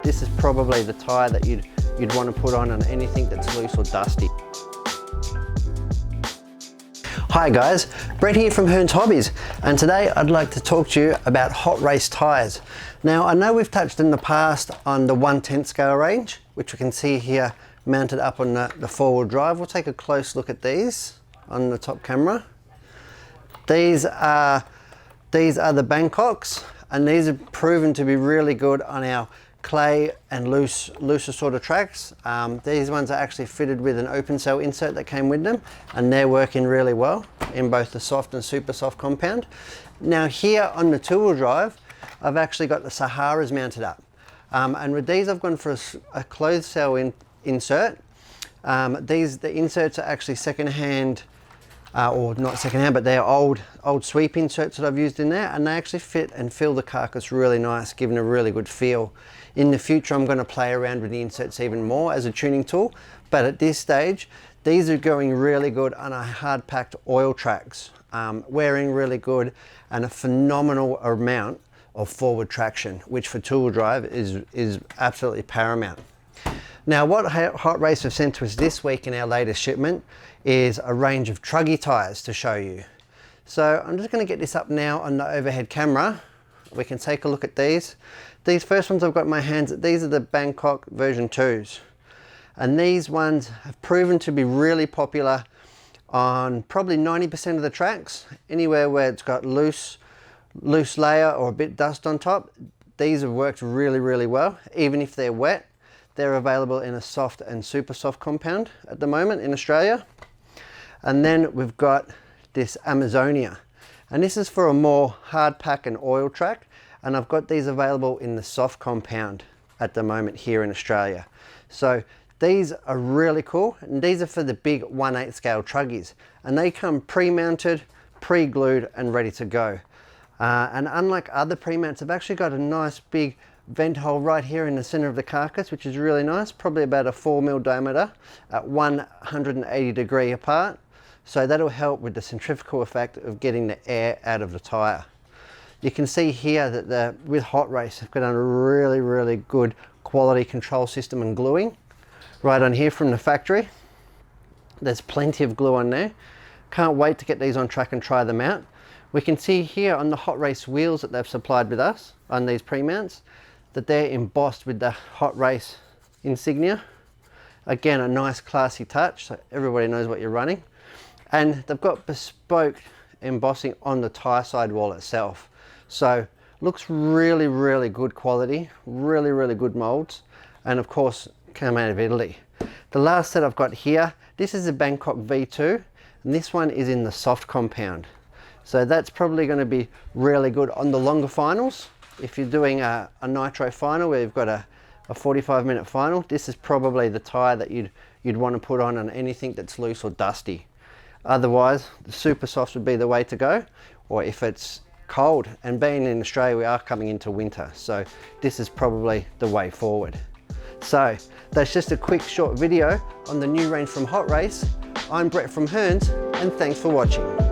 this is probably the tyre that you'd want to put on anything that's loose or dusty. Hi guys, Brett here from Hearns Hobbies, and today I'd like to talk to you about hot race tyres. Now I know we've touched in the past on the 1/10 scale range, which we can see here mounted up on the four-wheel drive. We'll take a close look at these on the top camera. These are the Bangkoks, and these are proven to be really good on our clay and looser sort of tracks. These ones are actually fitted with an open cell insert that came with them, and they're working really well in both the soft and super soft compound. Now here on the two-wheel drive, I've actually got the Saharas mounted up, and with these I've gone for a closed cell insert. The inserts are actually second-hand, or not second-hand, but they're old sweep inserts that I've used in there, and they actually fit and fill the carcass really nice, giving a really good feel. In the future I'm going to play around with the inserts even more as a tuning tool, but at this stage these are going really good on our hard packed oil tracks, wearing really good, and a phenomenal amount of forward traction, which for two-wheel drive is absolutely paramount. Now what Hot Race have sent to us this week in our latest shipment is a range of Truggy tyres to show you. So I'm just going to get this up now on the overhead camera. We can take a look at these. These first ones I've got in my hands, these are the Bangkok version 2s. And these ones have proven to be really popular on probably 90% of the tracks. Anywhere where it's got loose layer or a bit dust on top, these have worked really, really well. Even if they're wet, they're available in a soft and super soft compound at the moment in Australia. And then we've got this Amazonia, and this is for a more hard pack and oil track, and I've got these available in the soft compound at the moment here in Australia. So these are really cool, and these are for the big 1/8 scale Truggies, and they come pre-mounted, pre-glued and ready to go. And unlike other pre-mounts, I've actually got a nice big vent hole right here in the center of the carcass, which is really nice, probably about a 4mm diameter at 180 degree apart. So that'll help with the centrifugal effect of getting the air out of the tyre. You can see here that with Hot Race, they've got a really, really good quality control system and gluing. Right on here from the factory, there's plenty of glue on there. Can't wait to get these on track and try them out. We can see here on the Hot Race wheels that they've supplied with us on these pre-mounts, that they're embossed with the Hot Race insignia. Again, a nice classy touch, so everybody knows what you're running. And they've got bespoke embossing on the tyre sidewall itself. So looks really, really good quality, really, really good molds, and of course come out of Italy. The last set I've got here, this is a Bangkok V2, and this one is in the soft compound. So that's probably going to be really good on the longer finals. If you're doing a nitro final where you've got a 45-minute final, this is probably the tyre that you'd want to put on anything that's loose or dusty. Otherwise, the super soft would be the way to go, or if it's cold, and being in Australia we are coming into winter, so this is probably the way forward. So that's just a quick short video on the new range from Hot Race. I'm Brett from Hearns, and thanks for watching.